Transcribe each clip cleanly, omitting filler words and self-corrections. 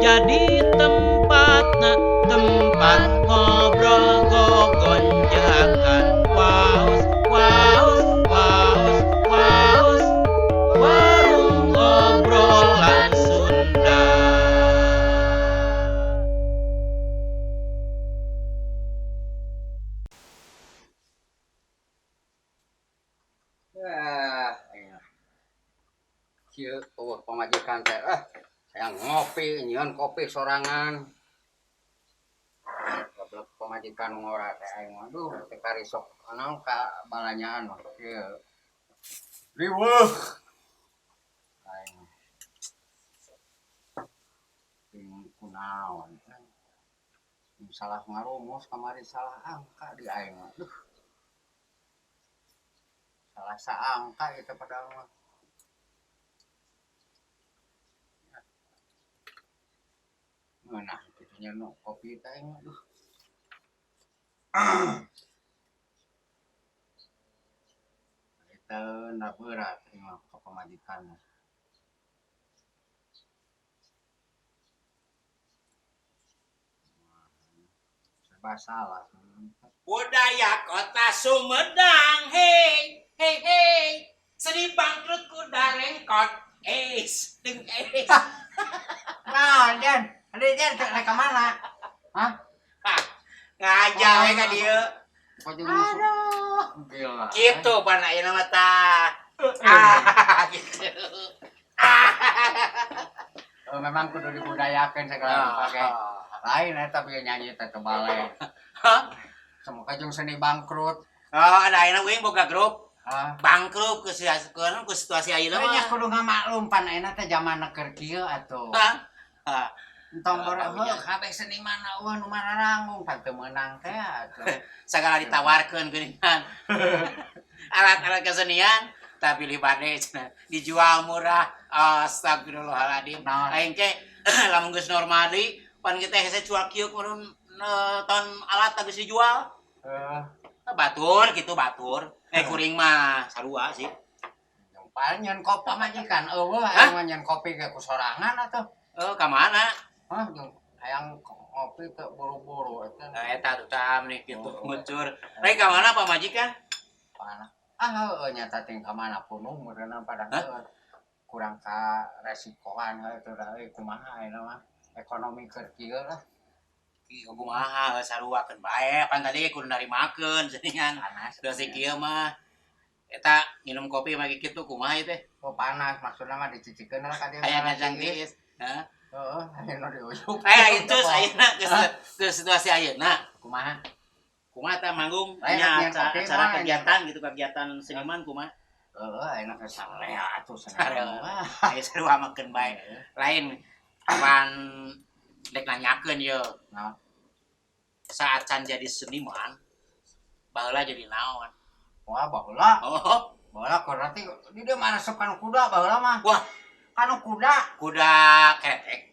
jadi tempat ngobrol gogonjakan waos waos waos waos warung obrolan Sunda. Kieu pamajikan teh saya ngopi nyieun kopi sorangan. Goblok pamajikan ngora teh aing aduh teh karisok naon ka balanyaan kieu. Riweuh. Aing bingung kunaon. Salah ngarumus kamari salah angka di aing aduh. Salah saangka itu padahal mah. Nah, kitunya no kopi teh aduh. Itu ndak berat mah ke pamajikan. Serba salah. Budaya kota Sumedang, hei, hei, hei, seni bangkrut kuda rengkot, deng Nah, Jen, Jen ke mana? Hah? ngajak we ka dieu. Aduh, gila. Kitu pana ieu mah tah. Gitu. Memang kudu dibudayakeun segala pake. Lain eta bieu nyanyi teh tebale. Hah? Semoga jeung seni bangkrut. Oh, ada ayeuna we boga grup. Ah, Bangkrut ku situasi ayeuna nya mah. kudu ngamaklum pan ayeuna teh jamanna keur kieu atuh. Hah? Entong beureum kabeh seniman eueuh nu mararanggung pan teu meunang teh atuh. Sagala ditawarkeun geuningan. Alat-alat kesenian tapi pilih bade cenah dijual murah. Astagfirullahaladzim. Aing teh lamun geus normal deui pan kita hese cuak kieu kurun ton alat geus dijual. Batur gitu batur. Kuring mah sarua sih. Yang paling nyeun kopi pamajikan eueuh aya mah nyeun kopi ge ku sorangan atuh. Ka mana? Hah, jeung hayang ngopi teh buru-buru eta. Eta tuh tam nih gitu ngucur. Rek ka mana pamajikan? Pana. Heueuh nyata teh ka mana pun umurna pada kurang ka resikoan eta da kumaha ayeuna mah. Ekonomi keur kieu lah. Ieu kumaha saruakeun bae pan tadi kudu narimakeun geuningan. Geus kieu mah eta minum kopi mah kitu kumaha ieu teh? Oh panas maksudna mah dicicikeun lah ka dieu. Aya ngajang tiis. Heeh. Heeh, ayeuna diuyup. Itu ayeuna ke situasi ayeuna Kumaha? kumaha teh manggung Aya nya nyian kopi acara mah, kegiatan gitu kegiatan seniman kumaha? Heeh, ayeuna ke sarea atuh Sarua. sarea. Aya sarua makeun bae. Lain pan dek nanyakeun ye. Nah, Saat can jadi seniman baheula jadi naon? wah baheula. Oh, Baheula berarti di dieu mah resep kanu kuda baheula mah. wah, Kanu kuda kuda ketek,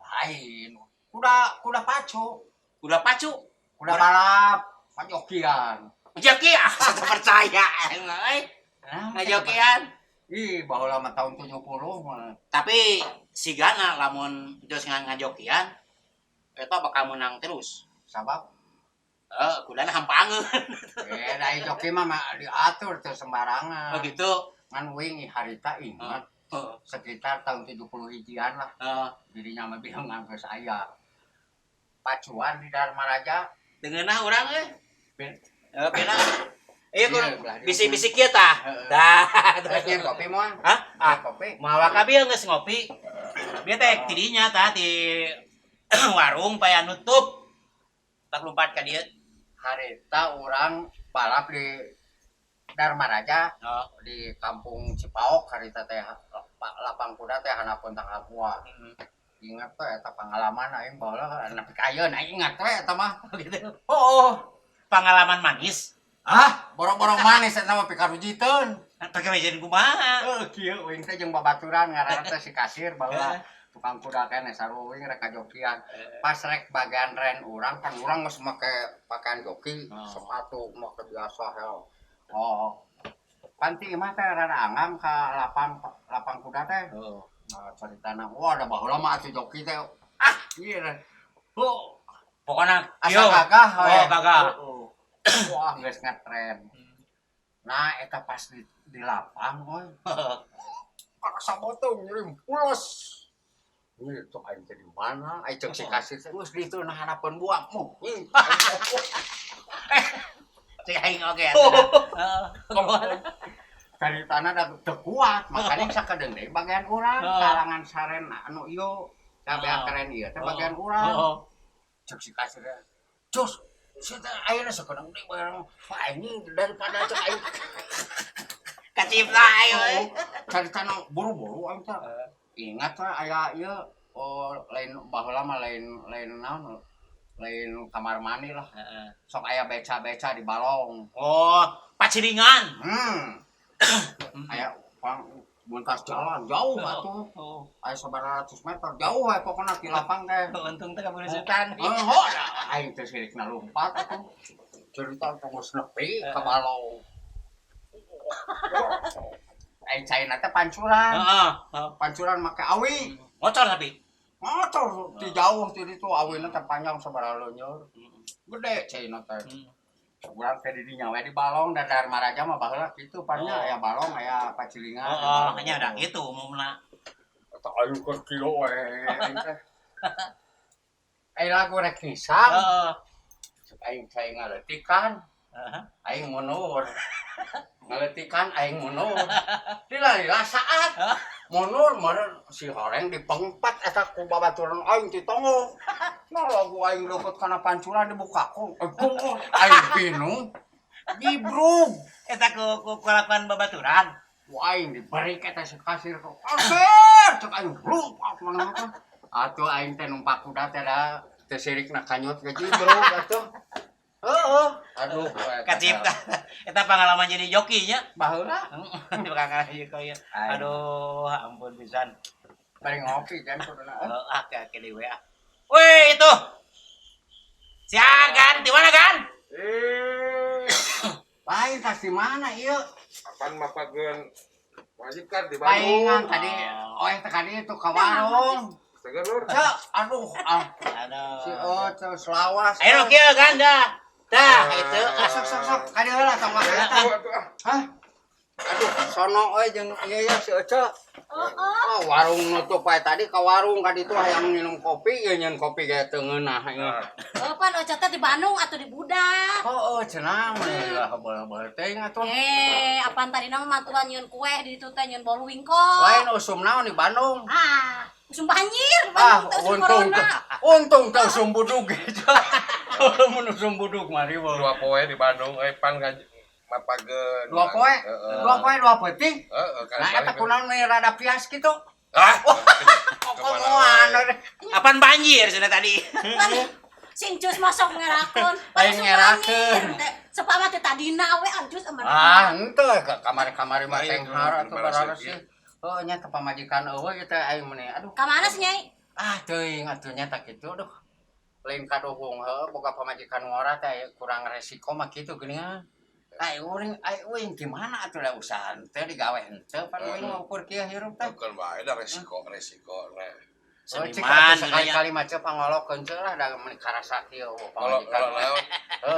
lain. Kuda pacu, kuda pacu, kuda balap, pajokian. joki asa percaya euy. Ngajokian. Ih, baheula mah tahun 70 mah. Tapi sigana lamun geus ngajokian eta bakal menang terus. Sabab Kudana hampangeun. da joki mah diatur teu sembarangan. Oh gitu. Ngan wing harita ingat sekitar tahun 71-an lah. Dirinya mah bilang geus aya pacuan di Dharma Raja. Dengeunah urang euy. Pina. Iya, Bisi-bisi kieu tah. Dah. Terus nyen kopi moal. Hah? Kopi. Mawa ka bieu geus ngopi. Dia teh tidinya tah di warung paya nutup. Tak lompat ka dieu. Harita urang balap di Dharma Raja di kampung Cipaok harita teh lapang kuda teh hanapeun tanggal 2. Ingat teh eta pengalaman aing baheula nepi ka ayeuna ingat teh eta mah gitu. Oh, pengalaman manis. Borong-borong manis eta mah pikarujiteun. Pakai mejen kumaha? Kieu wing teh jeung babaturan ngaranna teh si kasir baheula tukang kuda keneh sarua wing rek kajokian. Pas rek bagian ren urang kan urang geus make pakaian joki, sepatu mah biasa hel. Oh. Panti mah teh rada angam ka lapang kuda teh. Nah, caritana wah da baheula mah atuh joki teh Iya. Oh, Pokoknya asa gagah we. Oh, gagah. Wah, geus ngetren. Nah, eta pas di lapang we. Paksa botong ngirim pulos. Ini tuh aing teh di mana? Aing cek si kasir teh geus ditu nah harapan buakmu. Cek aing oge atuh. Cari tanah da teu kuat, makanya sakedeung deui bagian urang, kalangan sarena anu ieu kabeh keren ieu teh bagian urang. Cek si kasir teh, "Jos, sia teh ayeuna sakedeung deui barang anjing daripada cek aing." Kacipta aing we. Cari tanah buru-buru aing teh. Ingat we aya ieu lain baheula mah lain naon lain kamar mandi lah. Sok aya beca-beca di balong. Oh, paciringan. Aya muntas jalan jauh atuh. Aya sabaratus meter jauh we pokona ti lapang teh. Untung teh kaberusutan. Oh, aing teh sirikna lompat atuh. Cerita tongos nepi ka balong. Aing caina teh pancuran. Pancuran make awi. Motor tapi. Motor ti jauh ti ditu awina teh panjang sabaraha leunyeur. Gede caina teh. Urang teh di dinya we di balong dan Dharma Raja mah baheula kitu parnya aya balong aya pacilingan. Makanya ada gitu umumna. Eta ayu keur kilo we aing teh. Aing lagu rek nisang. Aing cai ngaletikan. Aing mundur. Ngaletikan aing mundur. Lila saat mundur meureun si horeng dipengpet eta ku babaturan aing ti tongo. Nah lagu aing leukeut kana pancuran dibukaku. Aing bingung. Dibrug. Eta ku kelakuan babaturan. Aing diberi eta si kasir kok. Kasir cek aing lompat mana teh. Atuh aing teh numpak kuda teh da teu sirikna kanyut ke jibrug atuh. Heeh. Aduh, Kacipta. Eta pengalaman jadi joki nya. baheula. Di belakang ieu. Aduh, ampun pisan. Bari ngopi kan kuduna. Ke di WA. Weh, itu. Si Agan, di mana Gan? Lain tas di mana ieu? Apaan mapageun wajib kan di Paingan Bandung. tadi. Oh, eta tadi itu ka warung. Seger lur. Cek, aduh, Aduh. si Oce selawas. Ayo kieu Gan dah. Dah, itu. Sok. Kadi heula tong eta. Hah? Aduh, sono euy jeung ieu si Oce. Oh, warung nutup bae tadi ka warung ka ditu hayang minum kopi, ieu nyeun kopi ge teu ngeunah ieu. Pan Oca teh di Bandung atau di Budak? Oh, cenah mah lah heubeuh teuing atuh. Apaan tadi nama mantuan nyieun kue di ditu teh nyieun bolu wingko. Lain usum naon di Bandung. Usum banjir di Bandung teh usum corona. Untung teu usum budug ge. Mun usum budug mari Dua poe di Bandung pan mapageun. Dua poe? Dua poe dua peuting? Heeh, kan. Nah, eta kunaon we rada pias kitu? Kemana wae. Apaan banjir cenah tadi? Sing cus masuk ngerakeun. Aing ngerakeun. Sepama teh tadina we anjus aman. Henteu kamari-kamari mah tenghar atuh barara sih. Oh, nya teh pamajikan eueuh ieu teh aing meuni. Aduh. Ka mana sih Nyai? Teuing atuh nya tak kitu aduh. Lain kadohong heuh boga pamajikan ngora teh kurang resiko mah kitu geuningan. Uing gimana atuh lah usaha teh digawe henteu pan uing ngukur kieu hirup teh. Bukan bae da resiko nah. Seniman sekali-kali mah teh pangolokeun teh lah da meuni karasa kieu pamajikan.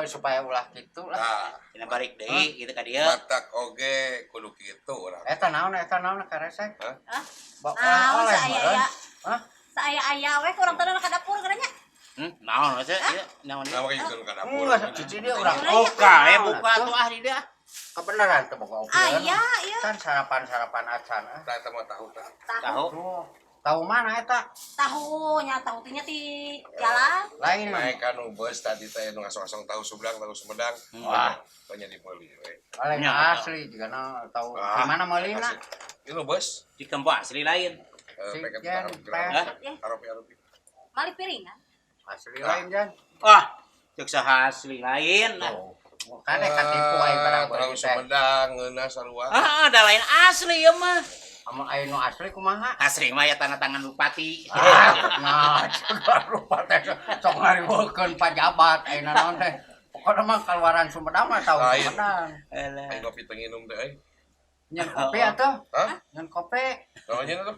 Supaya ulah kitu lah. Cenah balik deui gitu ka dieu. Batak oge kudu kitu urang. Eta naon karasa? Naon saaya. Hah? Saaya we kurang teu ka dapur garanya. Naon we ieu? Naon ieu? Nama kitu ka dapur. Cici dia urang Oka, buka tuh ahli dia. kebenaran teh boga oke. Iya. Kan sarapan acan. Tah eta mah tahu tah. Tahu. Tahu mana eta? Tahu nya ti jalan. Lain Naik anu bus tadi teh nu ngasong-ngasong tahu Sumedang. Wah, Banyak dibeli we. lain asli juga tahu di mana meulina. Ini bus. Di Kempo asli lain. Paket Jan, taruh. Mali piringan. asli lain Jan. Wah, cek saha asli lain. Kan katipu aing barang Tahu Sumedang ngeuna sarua. Ada lain asli ya mah. Amun aya nu asli kumaha? Asli mah ya tanda tangan bupati. Nah, lupa teh sok ngariweukeun pajabat ayeuna naon teh. Pokona mah kaluaran Sumedang mah tahu Lain. Sumedang. Aing kopi teu nginum teh euy. Nyen kopi atuh. Hah? Nyen kopi. Namanya tuh?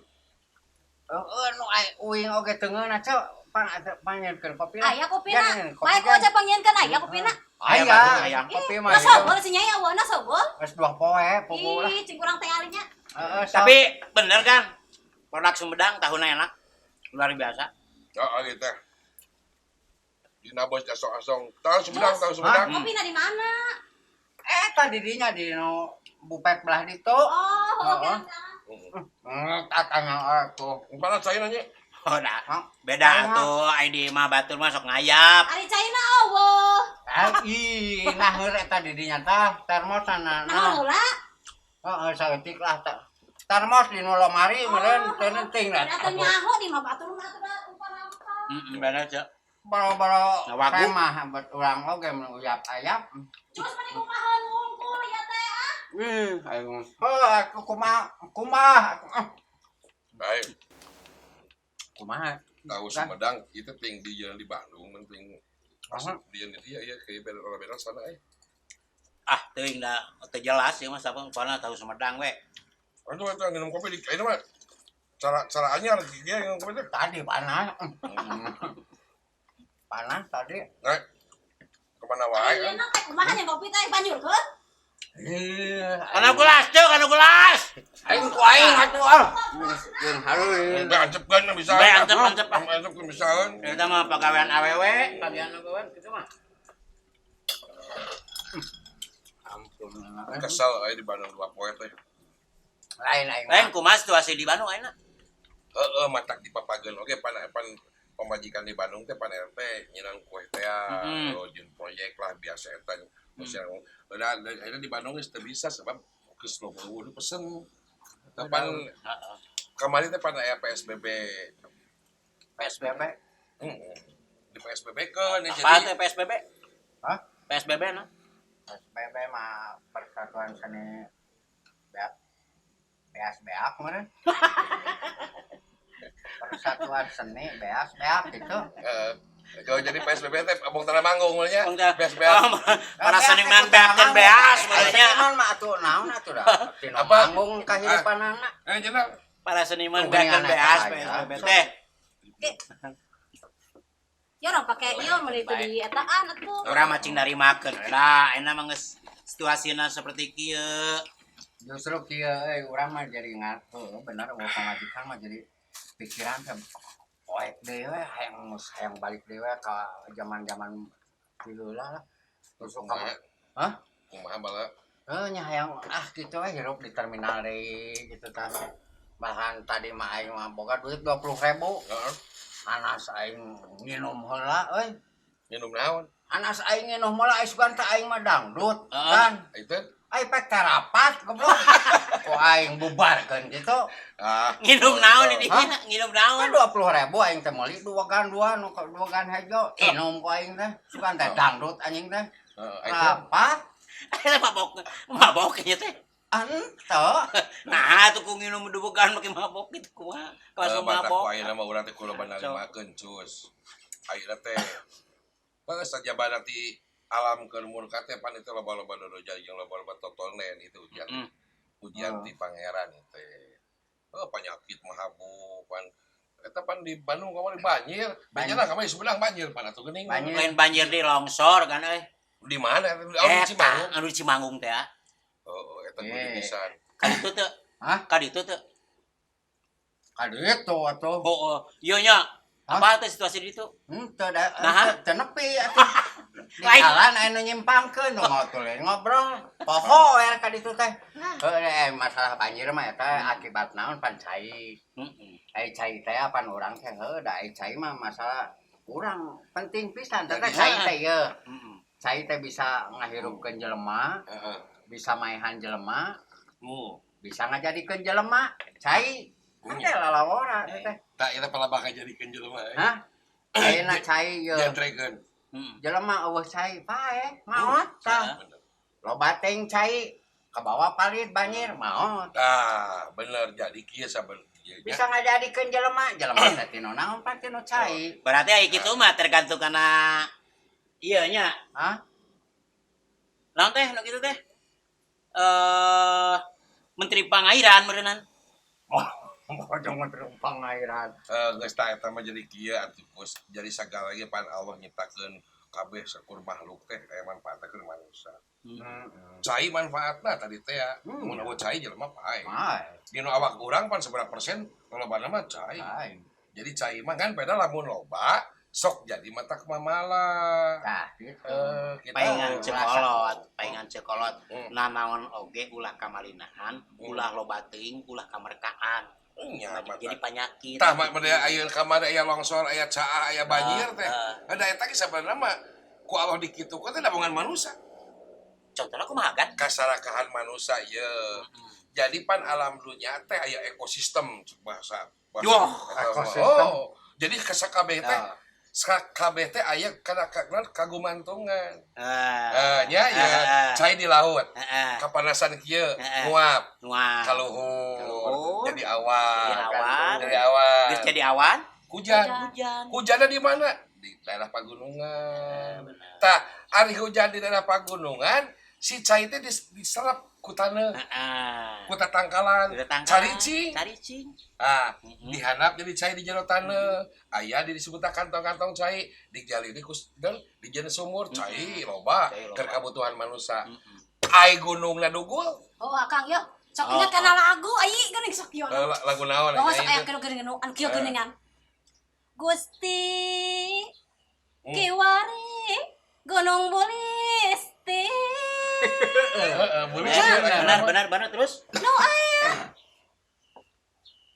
Nu uing oge teu ngeunah ceu. panggilkeun kopi. Aya kopina. Jangan, kopi Bae ku kan. aja panggieunkeun aya kopina. Aya, kopi mah. Nasobol si Nyai aweuna sobol. Geus 2 poe pupul lah. Ih, cing kurang teh alinya. Tapi bener kan? Produk Sumedang tahunnya enak. Luar biasa. Oh, gitu teh. Dina bos asong-asong. Tahu Sumedang. Kopina di mana? Tadi dinya di no bupet belah ditu. Oh, Heeh. oke. Tatanya tuh. Umpana saya nanya. Oh, dah. Beda tuh ID mah batur masuk ngayap. Ari Caina eueuh. Nah heureuh eta di dinya tah termos Nah, sana. heula. Heeh, saeutik lah tah. Termos di nu lomari meureun teu neuting lah. Atuh nyaho di mah batur mah atuh umpara-umpara. Bener aja. Boro-boro Ngawagu. saya mah buat urang oge mun uyap-ayap. Terus meni kumaha ngungkul ya teh ah. Ayo. Aku kumaha. Baik. Kumaha. Tahu Sumedang itu ting di jalan di Bandung, penting masuk dia ya kayak beda sana Ah, teuing da teu jelas ya Mas apa pokona tahu Sumedang we. Aduh itu minum kopi di ini mah cara anyar dia minum kopi teh. Tadi panas. Panas tadi. Nah, kemana wae Iya kan? nah teh kumaha nya kopi teh banjurkeun. Kana gelas tuh, kana gelas. Aing ku aing atuh ah. Jeung hareuy. Enggak ancepkeun bisa. Bae antep. Ancepkeun bisa. Eta mah pagawean awewe, bagian awewe kitu mah. Ampun. Kesel aya di Bandung 2 poe teh. Lain aing. Lain kumaha situasi di Bandung ayeuna? Matak dipapageun oge pan pemajikan di Bandung teh pan RT nyinang kue teh jeung proyek lah biasa eta. Udah di Bandung geus teu bisa sebab geus lu pesen. Kapan kemarin teh pan aya PSBB. PSBB. Di PSBB keun Apa jadi teh PSBB? Hah? PSBB na? PSBB mah Persatuan Seni Beas Beak meureun. Persatuan Seni Beas Beak gitu. kalau jadi PSBB teh abang tanah manggung nya. PSBB. Para seniman beakeun beas sebenarnya. Seniman mah atuh naon atuh dah. Tino Apa? manggung kahirupanana. Cenah Para seniman Tuh, beakeun dengan beas eta aja. PSBB teh. Ya orang pake ieu mun itu di etaan atuh. Urang macing dari makeun. Lah, enak mah geus situasina seperti kieu. Justru kieu urang mah jadi ngatur bener mau pamajikan mah jadi pikiran teh poek dewe hayang balik dewe ka zaman-zaman heula lah. Terus kumaha? Hah? Kumaha bala? Nya hayang gitu hirup di terminal deui gitu tah. Bahan tadi mah aing mah boga duit 20.000. Heeh. Anas aing nginum heula euy. Minum naon? Anas aing nginum heula isugan teh aing mah dangdut Heeh. kan. Itu Aing pek terapat goblok. Kok aing bubarkeun gitu. Nginum naon ini? Hah? Nginum Kan naon? 20.000 aing teh meuli dua gan hejo. Inum ku aing teh. Sugan teh dangdut anjing teh. itu Rapat. Eta mabok nya teh. Ento. Nah, tuh ku nginum dubukan make mabok gitu kumaha? Kawas badak mabok. ku ayeuna mah urang teh kulo banalimakeun cus. Ayeuna teh geus saja badak ti alam keur murka teh pan itu loba-loba dodo jadi jeung loba-loba totonen itu ujian ti pangeran teh. Penyakit mahabu pan eta pan di Bandung kamari banjir. Banjir lah kamari Sumedang banjir pan atuh geuning. Banjir. Lain banjir di longsor kan euy. Di mana? Eta anu di Cimanggung teh. Oh, eta kudu pisan. Kaditu teu? Hah? Kaditu teu? Kaditu atuh. Oh, ieu nya. Apa teh situasi di ditu? Henteu da Nah. teu nepi atuh. Di Lain. jalan aya nu nyimpangkeun ngobrol. Poho ya ka ditu teh. Masalah banjir mah eta akibat naon pan cai. Heeh. Ai cai teh pan urang teh heuh da ai cai mah masalah urang penting pisan teh Jadi, cai teh ye. Heeh. Cai teh bisa ngahirupkeun jelema, Heeh. bisa maehan jelema, Oh. bisa ngajadikeun jelema. Cai teh lalawora teh. Tak eta palabaka jadikeun jelema. Hah? Ayeuna cai ye. Jantrekeun. Heeh. Jelema eueuh cai pae, maot tah. Loba teng cai kabawa palit banjir, maot. Bener jadi kieu saben ieu nya. Bisa ngajadikeun jelema teh tinu naon pan tinu cai. Berarti aya kitu mah tergantung kana ieu nya. Hah? Naon teh nu kitu teh? Menteri Pangairan meureunnan. Pojong terus pangairan. Geus tah eta mah jadi kieu artikus. Jadi sagala ge pan Allah nyiptakeun kabeh sakur makhluk teh aya manfaatna keur manusia. Cai manfaatna tadi teh ya. Mun eueuh cai jelema pae. Dinu awak urang pan seberapa persen lobana mah cai. Jadi cai mah kan beda lamun loba sok jadi mata mamala. Tah gitu. paingan cekolot nanaon oge ulah kamalinahan ulah loba teuing ulah kamerkaan Nya jadi penyakit tah mah bade aya kamar aya longsor aya caa aya banjir teh. Ada eta ge sabenerna mah ku Allah dikitukeun teh dabongan manusia. contohna kumaha kan Kasarakahan manusia ieu. Jadi pan alam dunia teh aya ekosistem bahasa. Yoh, ekosistem. Jadi kasakabeh teh kabeh teh aya kana kagumantungan. Nya ya cai di laut. Kapanasan kieu nguap kaluhur. Jadi awan. Geus jadi awan Hujan. Hujanna di mana? Di daerah pagunungan. Tah, ari hujan di daerah pagunungan, si cai teh diserap ku taneuh. Ku tatangkalan. Caricing. Dihanap jadi cai di jero taneuh. Aya disebut kantong-kantong cai dijalini ku di jeuna sumur cai loba keur kabutuhan manusia. Ai gunungna dugul. Oh akang yo sok ingat kana lagu ai geuning sok yo Lagu naon? oh sok aya geuning an kieu geuningan Gusti Kiwari Gunung Bulisti benar terus nu aya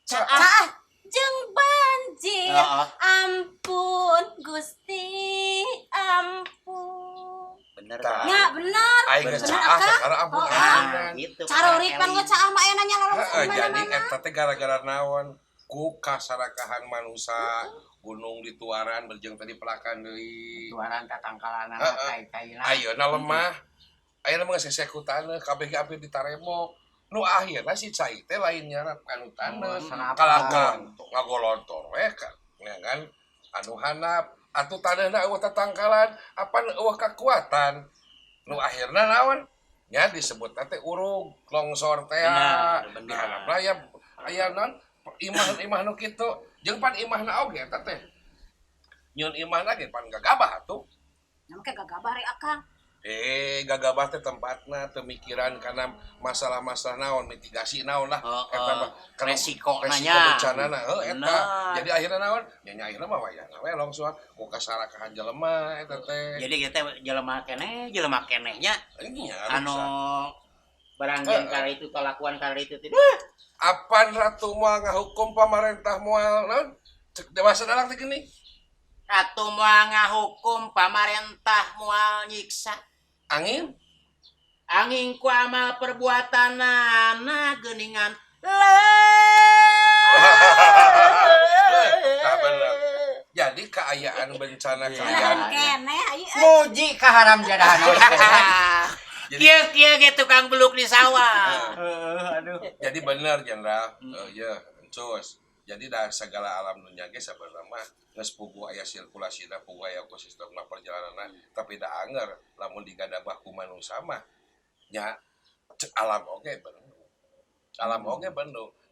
Caah jeung banjir ampun Gusti ampun bener nya bener Aing geus caah karena ampun gitu caroripan gua caah mah aya nanya lalu jadi eta teh gara-gara naon ku kasarakahan manusia gunung dituaran berjeng tadi pelakan deui Tuaran tatangkalana kai-kaina. ayeuna lemah ayeuna mah geus sesek ku taneuh kabeh ge hampir ditaremok nu akhirna si cai teh lain nyarap anu taneuh kalangkang ngagolontor we kan anu handap atuh taneuhna eueuh tatangkalan apa eueuh kakuatan nu akhirna naon nya disebut teh urug longsor teh dihanapna aya naon imah nu kitu jeung pan imahna oge eta teh nyun imahna ge pan gagabah atuh namanya gagabah re akang gagabah teh tempatna teu mikiran kana masalah-masalah naon mitigasi naon lah eta mah resiko bencanana eta jadi akhirna naon nya akhirna mah wayahna we longsor ku kasarakahan jelema eta teh jadi kita jelema kenehnya anu barang kali itu kelakuan kali itu apan ratu moal ngahukum pamarentah moal naon cek dewasa dalang teh geuning ratu moal ngahukum pamarentah moal nyiksa angin ku amal perbuatanana geuningan bener jadi keayaan bencana keneh ai Muji ka haram jadahan. kieu ge tukang beluk di sawah Aduh. jadi bener jenderal ya cus jadi dah segala alam dunia ge sabenerna mah geus puguh aya sirkulasina puguh aya ekosistemna perjalananna tapi da anger lamun digadabah ku manusia mah nya alam oge bener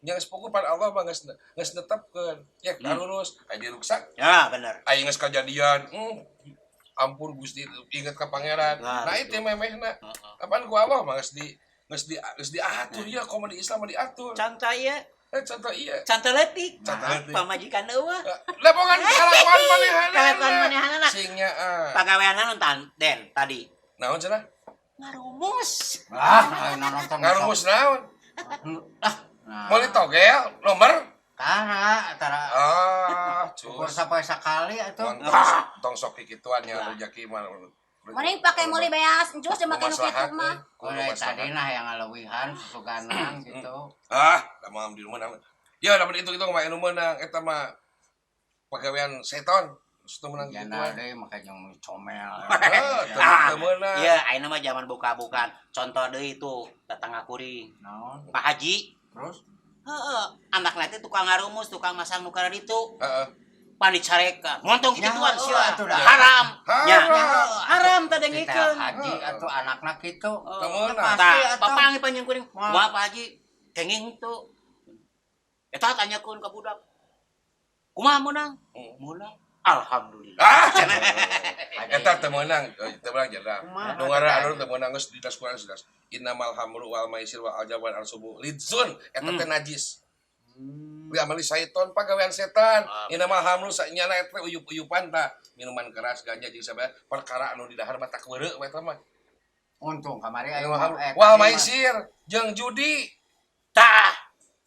nya geus puguh pan Allah mah geus netepkeun ya karurus aya diruksak ya bener aya geus kajadian ampun Gusti inget ka pangeran nah itu memehna apaan ku Allah mah geus diatur ya komo di Islam mah diatur contoh ieu contoh iya contoh leutik pamajikan eueuh lamongan kalakuan manehana singnya pagaweanna nonton den tadi naon cenah ngarumus Nonton ngarumus naon mau ditogel nomor Tara ukur cus sampai sekali atuh. tong sok kikituan nya rezeki mah mending pake muli beas encus jeung make nu kitu mah Kuliah tadi nah yang ngalewihan susuganan gitu. da mau di rumah ya dapat itu mah anu meunang eta mah pagawean seton Sudah menang gitu deui make jeung comel. Teu meunang. Iya, ayeuna mah zaman buka-bukaan. Contoh deui itu tetangga kuring. Naon? Pak Haji. Terus? Heeh, anakna teh tukang ngarumus, tukang masang muka ditu. Heeh. Pani careka. Montong kituan sia. Haram. Ya. Haram teh dengikeun. Haji atuh anakna kitu. Teu meunang. Tah, papangi panjang kuring. Wah, Pak Haji kenging tuh. Eta tanyakeun ka budak. Kumaha meunang? Meunang. Alhamdulillah. Eta teu meunang, teu meunang jadang. Kumaha? Nu ngaran anu teu meunang geus didas Quran sudah. Innamal hamru wal maisir wal ajab wal arsubu lidzun eta teh najis. Li amali syaiton pagawean setan. Innamal hamru sanyana eta uyup-uyupan tah minuman keras ganja jeung sabaraha perkara anu di dahar mah tak weureu we eta mah. Untung kamari aya Innamal hamru wal maisir jeung judi. Tah.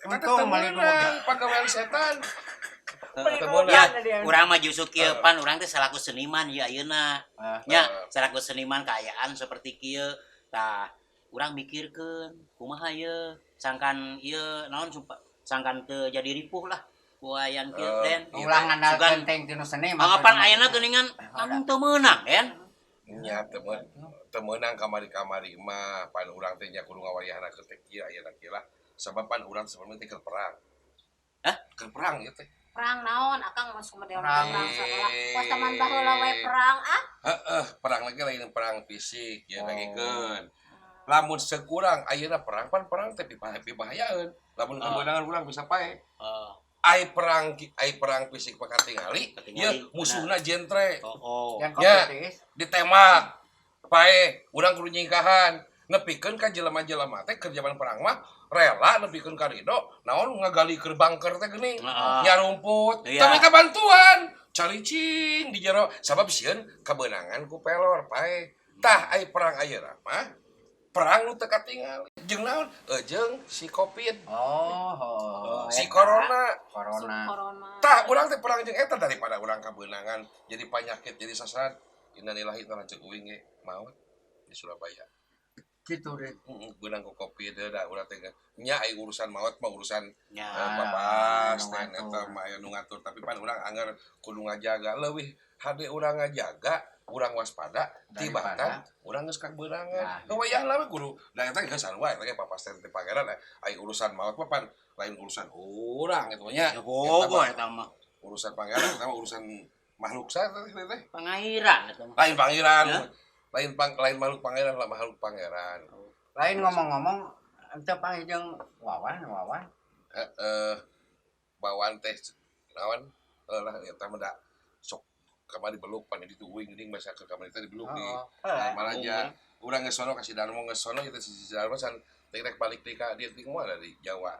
Eta teh Untung teu mali meunang pagawean setan. Ya, urang mah justru kieu pan urang teh salaku seniman ya ayeuna. Nya, salaku seniman kaayaan seperti kieu. Tah, urang mikirkeun kumaha ieu sangkan ieu naon sangkan teu jadi ripuh lah. Buayan kieu Den. ulang ngandalkeun teh tinu seni Anggapan ayeuna geuningan anu teu meunang, Den. Nya teu meunang kamari-kamari mah pan urang teh nya kudu ngawayahna ke teh kieu ayeuna kieu lah. Sabab pan urang sebelumna teh keur perang. Hah? Keur perang ieu teh. Perang naon akang masuk model Perang. perang salah. Pas taman baheula we perang Perang lagi lain perang fisik ya dagikeun. Lamun sekurang ayeuna perang pan perang teh pibahayaeun. Lamun kebeunangan urang bisa pae. Ai perang fisik pakatingali, ya musuhna jentre. yang Ya. kompetis Ditembak. Pae urang kudu nyingkahan. Nepikeun ka jelema-jelema teh keur zaman perang mah rela nepikeun ka ridho naon ngagali keur bangker teh geuning. Nyarumput, Iya. tapi minta bantuan. Calicing di jero sabab sieun kebeunangan ku pelor pae. Tah ai perang ayeuna mah perang nu teu katingali. Jeung naon? Jeung si Covid. Si corona. corona Tah urang teh perang jeung eta daripada urang kebeunangan jadi penyakit jadi sasad. Innalillahi wa inna ilaihi raji'un ge maot di Surabaya. gitu deh Beunang ku Covid da urang teh nya ai urusan maot mah urusan Ya. babas nu dan ngatur. eta mah aya nu ngatur tapi pan urang anger kudu ngajaga leuwih hade urang ngajaga urang waspada tibatan urang geus kabeunangan ngawayahna we kudu da eta geus anu wae eta ge papasten teh pangeran ai urusan maot mah pan lain urusan urang eta nya Ya gogo eta mah. urusan pangeran eta mah urusan makhluk saya teh Pangairan eta mah. lain pangeran Ya. lain makhluk pangeran lah makhluk pangeran. lain ngomong-ngomong ente panggil jeung wawan Bawan teh naon lah eta mah da sok kamari beluk pan di tuwing geuning masa ke kamari teh dibeluk di malah aja urang geus sono kasih Darmo geus sono itu si Darmo san rek balik di ka dia di moal di Jawa.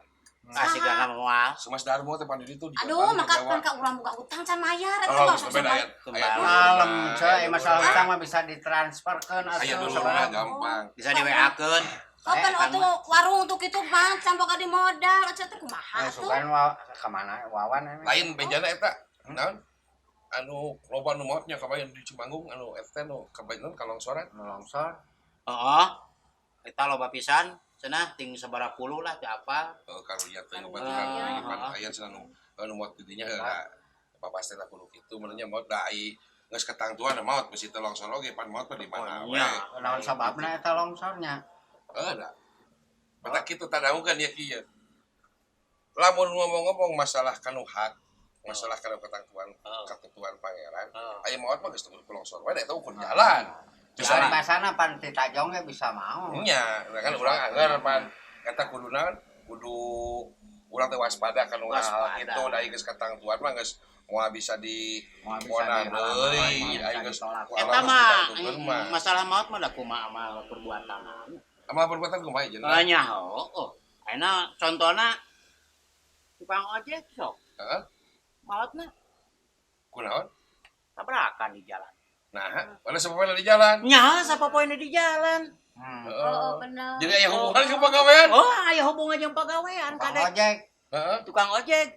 Asik ka moal. Sumas Darmo teh pan di ditu di aduh maka pan ka urang boga utang can mayar eta Oh, mah beda ya. malam coy masalah utang mah bisa ditransferkeun Aya atuh dulu sabarang. gampang. Bisa di WA-keun. kapan atuh warung untuk itu mah can boga di modal eta teh kumaha tuh sugan kemana wawan Lain bejana eta naon anu loba nu maotnya kabayan di Cimanggung anu eta nu kabayan kalongsoran. longsor Heeh. Eta loba pisan cenah ting sabaraha puluh lah teu apa. Karunya teh ngobaturan pan aya cenah nu maot di dinya papas teh kudu kitu menurutnya maot da ai geus ketangtuan maot bisi teh longsor oge pan maot di mana we. naon sababna eta longsornya Da. Mata kitu tadamukeun ya kieu. Lamun ngomong-ngomong masalah kanu hak, masalah kanu ketentuan pangeran, aya maot mah geus teu longsor we eta ukur jalan. Bisa basana pan ti tajong ge bisa mau. Nya, kan urang anger pan eta kudu naon? Kudu urang teh waspada kanu hal kitu da geus katangtuan mah geus moal bisa di moal deui aya geus Eta mah masalah maut mah da kumaha amal perbuatan. amal perbuatan kumaha jeung? Nya heuh. Ayeuna contona tukang ojek sok. Heeh. Maotna Kunaon? tabrakan di jalan. Nah, pada sepeda di jalan. Nya sapopoena di jalan. oh bener Jadi aya hubungan ke pagawean? Oh, aya hubungan jeung pagawean Tukang kadek. ojek Heeh. Tukang ojek.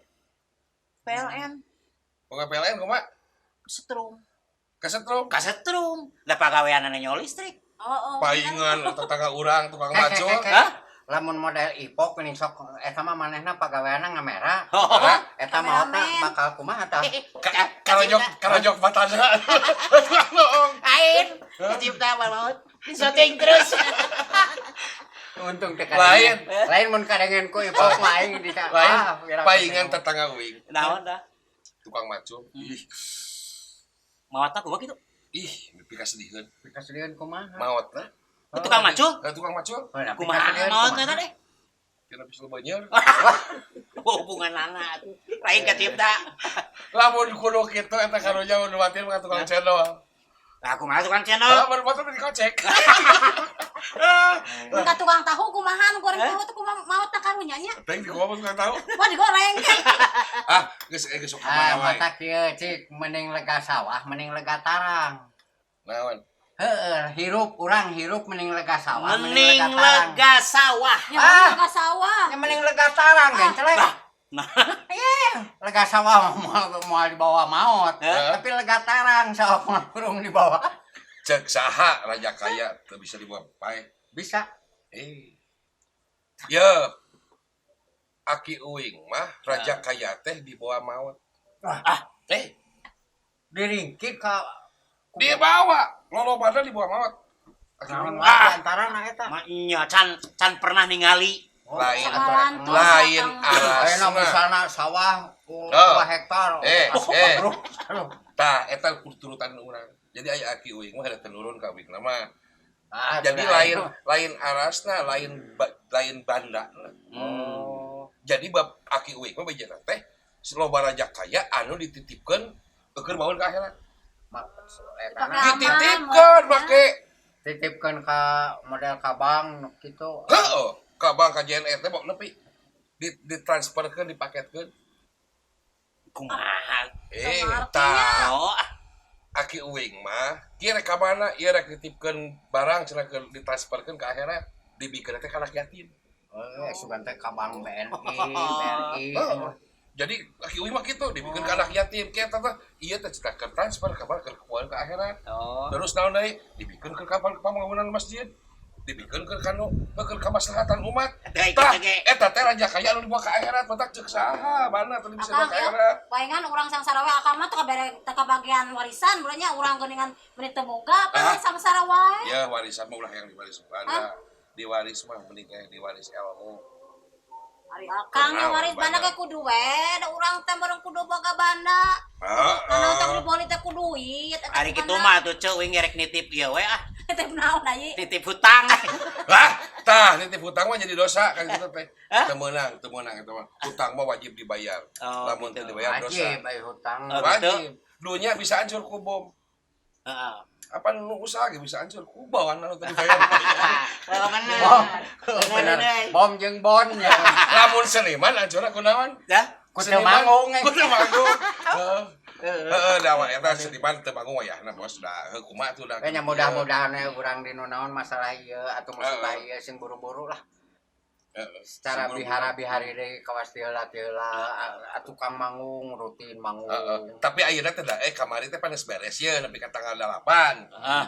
PLN Pokoknya PLN kumaha? setrum. Kesetrum. Kasetrum. Da pagawean anu nyawa listrik. oh Paingan tetangga urang tukang macul. Hah? lamun model ipok geuning sok eta mah manehna pagaweanna ngamera Oh, eta mah Kameramen. bakal kumaha tah Karojok batana. Tukang loong. Ain, kecipta maut. Disoting terus. untung teh Lain. lain mun kadengen ku ipok lain di Lain paingan tetangga uing. Naon dah? Tukang macul. Ih, Maotna kumaha kitu? mimpi kasedihkeun. kaseudeun kumaha Maot nah. Tukang macul? Tukang macul. Kumaha maotna teh? kena bisa banyak. Hubungan anak tuh. Lain ka cipta. Lamun kudu kitu eta karunya nu matiin ka tukang cendol. Aku masuk kan channel. Lamun motor dikocek. Mun ka tukang tahu kumaha nu goreng tahu teh kumaha maot tak karunya nya. Teng di gua mah tahu. Wah digoreng. Geus sok Ah, mana wae. mata kieu cik mending lega sawah, mending lega tarang. Naon? Hirup urang hirup mending lega sawah, Mending mending lega tarang. lega sawah. Ya Ah. ka sawah. Ya mending lega tarang kan celek. Nah, Lega sawah mau dibawa maut, Hah? tapi lega tarang sawah mah urung dibawa. Cek saha raja kaya teu bisa dibawa pae. Bisa. Ya. Aki Uing mah raja kaya teh dibawa maut. Diringkit ka Dibawa, lolobana dibawa maut. Aki Uing mah naon antara na eta. mah nya can pernah ningali. lain Samaran tuh, lain satang. Ayeuna alasna. misalna sawah 2 hektar. Aduh. Tah eta turutan urang. Jadi aya Aki Uing mah ada tenurun ka Uing mah. Ah, Jadi bener. lain arasna, lain banda. Oh. Jadi bab Aki Uing mah bejana teh loba raja kaya anu dititipkeun keur baeun ka akhirat. Eta Pakai aman, Dititipkeun maksudnya. make titipkeun ka model kabang kitu. heuh ka bank ka JNE teh bok nepi ditransferkeun dipaketkeun. Kumaha? Tah Oh, Aki Uing mah kieu rek ka mana ieu rek dititipkeun barang cenah keur ditransferkeun ka akhirat dibikeun teh ka anak yatim. Sugan teh kabang BNI. Oh. Jadi Aki Uing mah kitu dibikeun ka anak yatim kieu teh ieu teh cenah keur transfer ka kepuan ka akhirat. oh. Terus naon deui dibikeun ke pambangunan masjid dibikeun ke kanu ke kemaslahatan umat Teh tah ge. eta teh raja kaya anu dibawa ka akhirat matak ceuk saha mana teh bisa dibawa Akang ka ya, akhirat palingan urang sang sarawe akang mah teu kabere teu kabagian warisan, mulanya urang geuningan meuni teu boga paling sang sarawe. ya warisan mah ulah yang diwaris banda diwaris mah mending kayak diwaris ilmu Ari akang yang waris banda ge kudu we, da urang teh bareng kudu boga banda. Kana teh kudu boli teh kudu duit. Ari kitu mah tuh ceuing ngerek nitip ieu we Titip naon ayi? Nitip hutang. lah tah nitip hutang mah jadi dosa kan gitu teh teu meunang eta mah hutang mah wajib dibayar Oh, lamun teu gitu. dibayar dosa Wajib aya hutang. Oh, wajib dunia bisa hancur ku bom Heeh. apa nu usaha ge bisa hancur ku bawaan anu teu dibayar Oh, bener. Bener. Bom jeung bon ya. lamun seniman hancurna kunaon Dah. Ku teu manggung. Kudu manggung. Heeh, da wa eta seniman teu manggung wayahna bos da. Heuh kumaha tuh da. Kayaknya mudah-mudahan urang di naon masalah ieu atuh musibah ieu sing buru-buru lah. Secara bihara-bihari deui kawas tiheula-tiheula tukang manggung rutin manggung. Tapi ayeuna teh da kamari teh panes beres ye nepi ka tanggal 8. Heeh.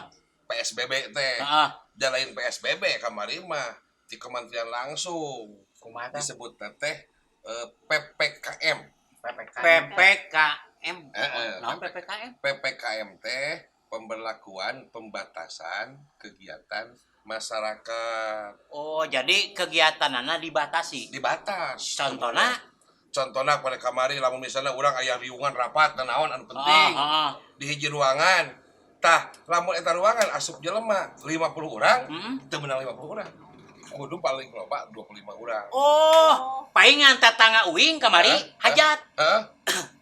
PSBB teh. Heeh. Da lain PSBB kamari mah di kementerian langsung Kumaha teh? disebut teh PPKM. PPKM. Heeh. Naon PPKM? PPKM teh pemberlakuan pembatasan kegiatan masyarakat Oh, jadi kegiatanana dibatasi. dibatas. Contohna Contohnya pada kamari lamun misalnya orang aya riungan rapat dan naon anu penting di hiji ruangan. Tah, lamun eta ruangan asup jelema 50 urang, teu meunang 50 urang. Kudu paling loba 25 urang. Oh, paingan tetangga uing kamari hajat. Heeh.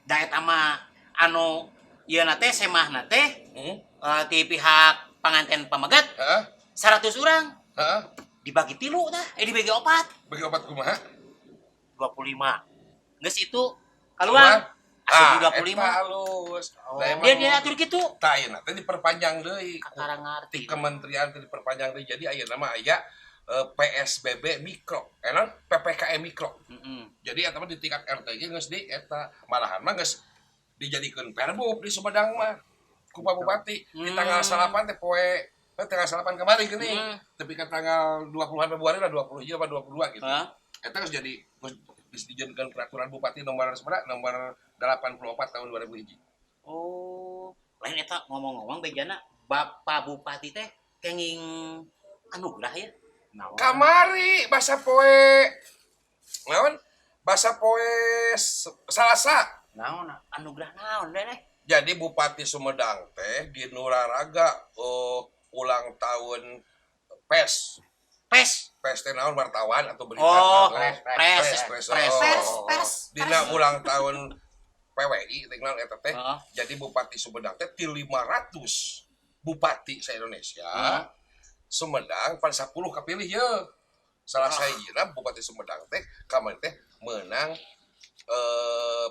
Da eta mah anu ieu na teh semahna teh Heeh. ti pihak panganten pamegat Heeh. 100 urang Heeh. dibagi 3 tah, dibagi 4 Bagi obat kumaha? 25. Geus itu kaluar asup 25. Eta halus. Dia atur kitu. Tah ayeuna teh diperpanjang deui. Kakara ngarti. Di kementerian teh diperpanjang deui. Jadi ayeuna mah aya PSBB mikro, enan PPKM mikro. Heeh. Jadi eta mah di tingkat RT ge geus di eta malahan mah geus dijadikeun perbub di Sumedang mah ku Pak Bupati di tanggal 8 teh poe tanggal 8 kemarin geuning. Tapi ka tanggal 20 Februari lah 20 apa 22 gitu. Eta geus jadi geus dijadikan peraturan bupati nomor 84 tahun 2001. Oh, lain eta ngomong-ngomong bejana Bapak Bupati teh kenging anugerah ya. Kamari basa poe naon? Basa poe Salasa. Naon? Anugerah naon deh? Jadi Bupati Sumedang teh di Nuraraga ulang tahun PES. pes teh naon wartawan atau berita Oh, naon. pres. Dina ulang tahun PWI teh naon eta teh. Heeh. Jadi Bupati Sumedang teh ti 500 bupati se-Indonesia. Sumedang pan 10 kapilih ye. Salah sahijina Bupati Sumedang teh kamari teh menang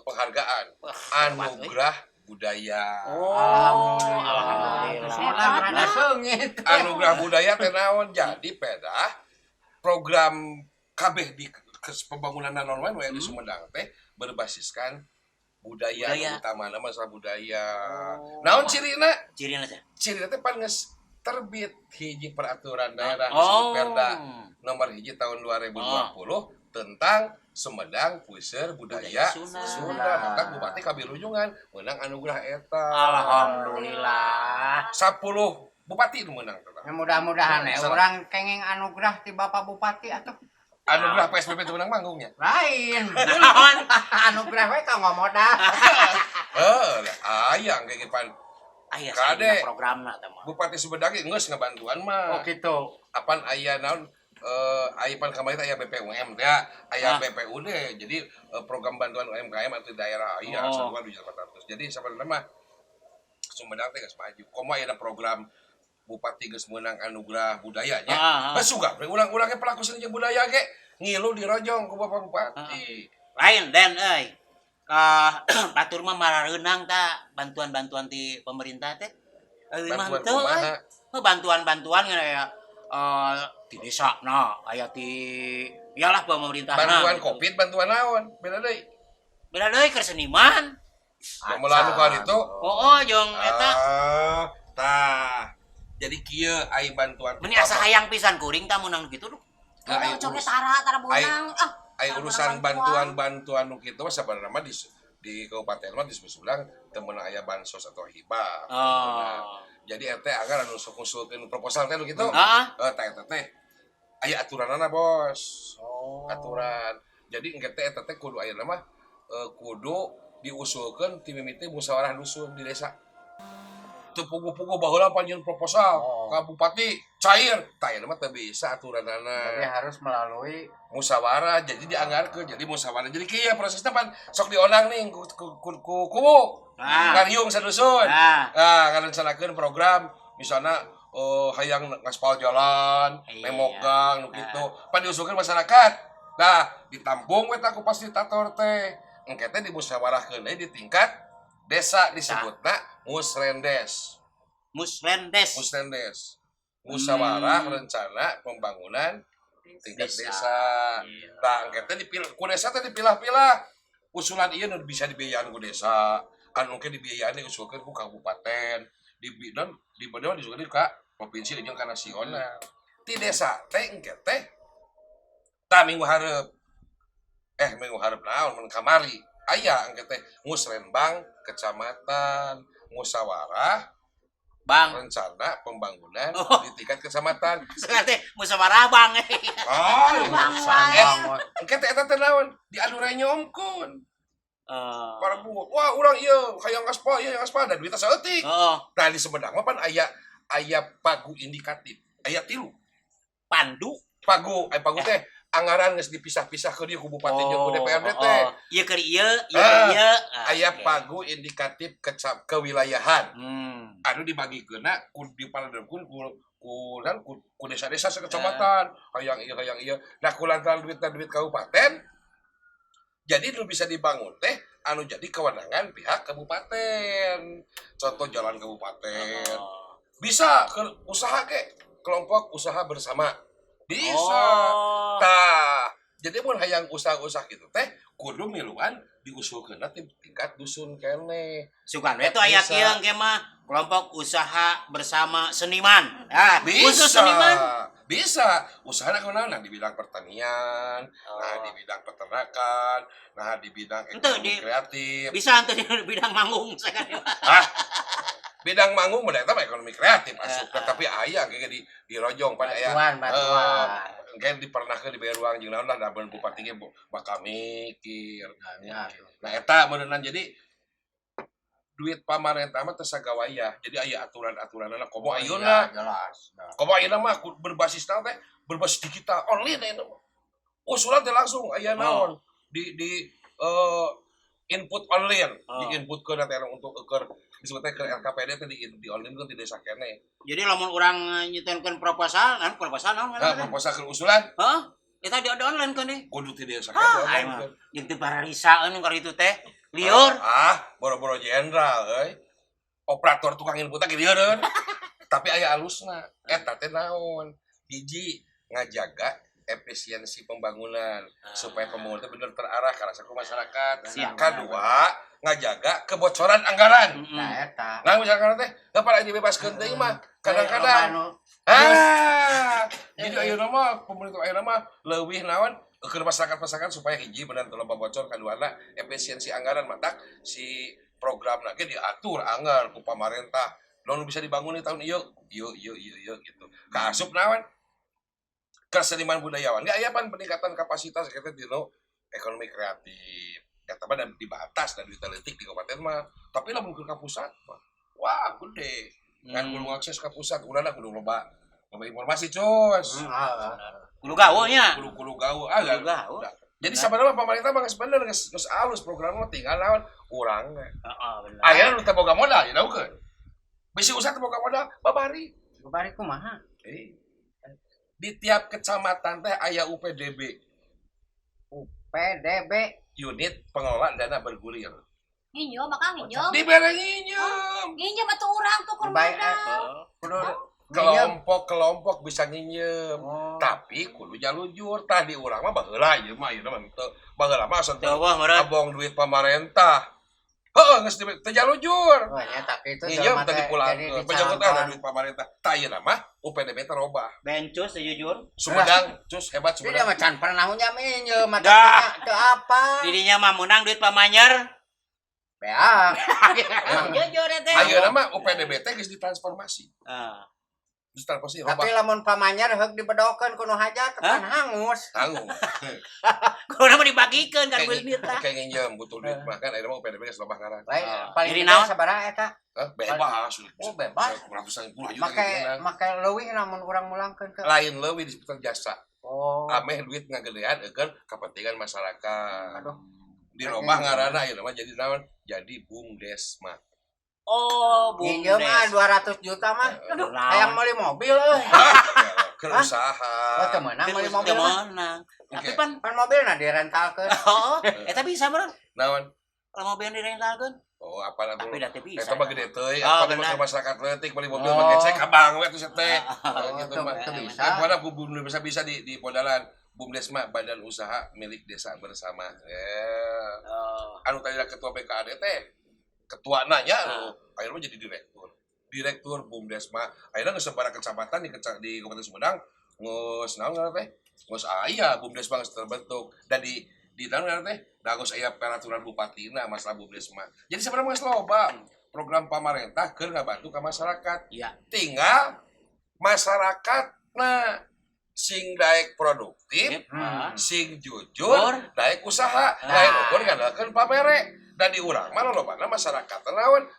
penghargaan anugerah budaya. Oh, Sumedang rada seungit. Anugerah budaya teh naon jadi peda program kabeh di pembangunan non di Sumedang teh berbasiskan budaya utama nama masalah budaya. Naon cirina? Cirina teh. Cirina teh pan geus terbit hiji peraturan daerah Oh. Perda nomor 1 tahun 2020 tentang Sumedang Puseur Budaya Sunda. Maka Bupati Kabilujungan menang anugerah eta. Alhamdulillah. 10 bupati nu menang tetap. Ya mudah-mudahan ya orang kenging anugerah ti Bapak Bupati atuh. Anugerah PSBB itu menang manggungnya. Lain. Naon? Anugerah we kanggo modal. Ayang kayak pan Aya Kade. programna teh mah. Bupati Sumedang geus ngabantuan mah. Oh gitu. Apan aya naon aya pan kamari teh aya BPUM teh, aya BPUD. Jadi program bantuan UMKM atau daerah aya saluran 400. Jadi sabarana mah Sumedang teh geus maju. Komo aya program Bupati geus meunang anugerah budayanya. Mas suga urang-urang ge pelaku seni jeung budaya ge ngilu dirojong ku Bapak Bupati. Lain den euy. Batur mah marareunang ta bantuan-bantuan ti pemerintah teh. Bantuan kumaha? Bantuan-bantuan ya ti desana aya ti iyalah pemerintahna. Bantuan Covid, bantuan naon? Beda deui. Beda deui keur seniman. Mulanu ka ditu. Oh, jeung eta Tah. Jadi kieu aya bantuan. meni asa hayang pisan kuring tah meunang kitu tuh. Aya Coba tara bonang. aya urusan bantuan nu kitu sabarana mah di kabupaten mah di Sumedang teu meunang aya bansos atau hibah. Jadi eta agar anu sok ngusulkeun proposal teh nu kitu. Tah eta teh aya aturanana bos. Aturan. Jadi engke teh eta teh kudu aya mah kudu diusulkeun ti mimiti musyawarah dusun di desa. Teu pugu-pugu baheula panjieun proposal ka bupati cair. Tah ieu mah teu bisa aturanana. Jadi harus melalui Musyawarah, jadi dianggarkeun jadi musyawarah. Jadi kieu prosesna pan sok dionang nih kubu. Ngariung sadusun. Ngarencanakeun program misalnya hayang ngaspal jalan, nemok gang nu kitu. Pan diusulkeun masyarakat. Nah, ditampung we ku fasilitator teh. Engke teh dimusyawarahkeun di tingkat desa disebutna Musrendes. Musyawarah rencana pembangunan tingkat desa. Nah, engke teh dipilih ku desa teh dipilah-pilah. Usulan ieu nu bisa dibiayaan ku desa, anu engke dibiayaan diusulkeun ku kabupaten, di bidang diusulkeun ka provinsi jeung ka nasional. Ti desa teh engke teh minggu hareup naon mun kamari aya engke teh musrenbang kecamatan musyawarah Bang rencana pembangunan di tingkat kecamatan. Sekarang teh musyawarah bang. Engke teh eta teh naon diadu renyomkeun. Para bungut, wah urang ieu hayang aspal, ieu hayang aspal, dan duitna saeutik. Nah di Sumedang mah pan aya pagu indikatif, aya 3. Pandu Pagu teh anggaran geus dipisah-pisah ke dieu ku bupati jeung ku DPRD teh. Ieu keur ieu, Aya pagu indikatif kewilayahan. Anu dibagikeunna ku dipaledeukeun ku desa-desa sakecamatan. Hayang ieu. Nah kulantaran duit kabupaten jadi nu bisa dibangun teh anu jadi kewenangan pihak kabupaten. Contoh jalan kabupaten. Bisa ke usaha kelompok usaha bersama. Bisa. Tah, jadi mun hayang usaha-usaha kitu teh kudu miluan diusulkeunna ti tingkat dusun keneh. Sugan we aya kieu engke mah kelompok usaha bersama seniman. Khusus Bisa. seniman. Bisa. Usahana kunaon di bidang pertanian, nah di bidang peternakan, nah di bidang ekonomi kreatif. Bisa ente di bidang manggung sakan. Bidang manggung mah eta ekonomi kreatif asup tapi aya ge di rojong pada aya. bantuan. Engke dipernahkeun dibere ruang jeung naon lah da bupati ge bakal mikir. Nah eta beuneunan jadi duit pamarentah mah teu sagawaya. Jadi aya aturan-aturanna komo Iya, ayeuna. jelas. Komo ayeuna mah berbasis naon teh? Berbasis digital online ayeuna mah. Usulan teh langsung aya naon di input online, di input ke nanti untuk keur disebutnya ke LKPD teh di online kan di desa kene. Jadi lamun urang nyitelkeun proposal naon Nah, proposal ke usulan heeh eta di online kan deh kudu ti desa ayo mah kene. jeung para risa anu keur itu teh liur Boro-boro jenderal euy. Operator tukang input ge lieureun. Tapi aya alusna. Eta teh naon? Hiji ngajaga efisiensi pembangunan supaya pembangunan itu benar terarah ke rasa masyarakat. Kedua, ngajaga kebocoran anggaran. Nah, eta. Nah, misalkan teh, kapan dibebaskeun teh mah kadang-kadang. Jadi ayeuna mah pemerintah ayeuna mah leuwih naon ke masyarakat supaya hiji benar teu loba bocor, kaduana efisiensi anggaran matak si programna ge diatur anggar ku pamarentah. Naon bisa dibangun di tahun ieu gitu. Kaasup naon? Kesenian budayawan nggak aya pan peningkatan kapasitas kita di ekonomi kreatif eta mah dan dibatas dan diteletik di kabupaten mah tapi lamun ke pusat mah wah gede kan kudu akses ke pusat urang kudu loba informasi cus kudu gawe nya kudu gawe jadi sebenarnya pemerintah mah geus bener geus alus programna tinggal naon urangna bener ayeuna nu teu boga modal ya daukeun bisi usaha teu boga modal babari kumaha di tiap kecamatan teh aya UPDB unit pengelola dana bergulir Nginjem maka nginjem. dibere nginjem Nginjem atuh urang tuh keur modal. kelompok bisa nginjem tapi kudu jalujur tadi urang mah baheula ieu mah ayeuna mah teu baheula mah asa abong duit pamarentah geus teu jalujur tapi itu nginjem tadi pulang pejabat ada duit pamarentah tah ayeuna mah UPDB teh robah bencus jujur Sumedang cus hebat dia Sumedang macan pernah minjem Dah. teu apa dirinya mah menang duit pamanyer bea Jujur teh. ayeuna mah UPDB teh geus ditransformasi ditransformasi tapi robah lamun pamanyer heuk dibedokeun ku nu hajat kan hangus tanggung kudu mah dibagikeun kan duit tah kayak nginjem butuh duit mah kan ayeuna mah UPDB geus loba ngaran baik paling Jadi gede naon? sabaraha eta bebas bebas ratusan puluh juta make leuwih lamun urang mulangkeun ke lain leuwih di seputar jasa ameh duit ngagedean eukeun kepentingan masyarakat aduh dirobah ngaranna ayeuna mah jadi naon jadi bumdesma nginjem mah 200 juta mah aduh hayang meuli mobil euy ke usaha teu meunang meuli mobil mah tapi pan mobilna direntalkeun eta bisa meureun naon kalau mobil direntalkeun apa na tapi da teh bisa eta mah gede teuy Oh, apa benar. ke masyarakat leutik beli mobil mah ngecek abang we atuh teh gitu mah teu bisa kan bisa di modalan Bumdesma Badan Usaha Milik Desa Bersama anu tadi ketua BKAD teh ketua nanya akhirnya jadi direktur Bumdesma akhirnya geus sabaraha kecamatan di Kabupaten Sumedang geus naon ngaran teh geus aya Bumdesma geus terbentuk dan di naon ngaran teh da geus aya peraturan bupatina masalah Bumdesma jadi sebenarnya geus loba program pamarentah keur ngabantu ka masyarakat iya tinggal masyarakat sing daek produktif sing jujur daek usaha daek ukur ngandalkeun pamere dan di urang mah lolobana masyarakat naon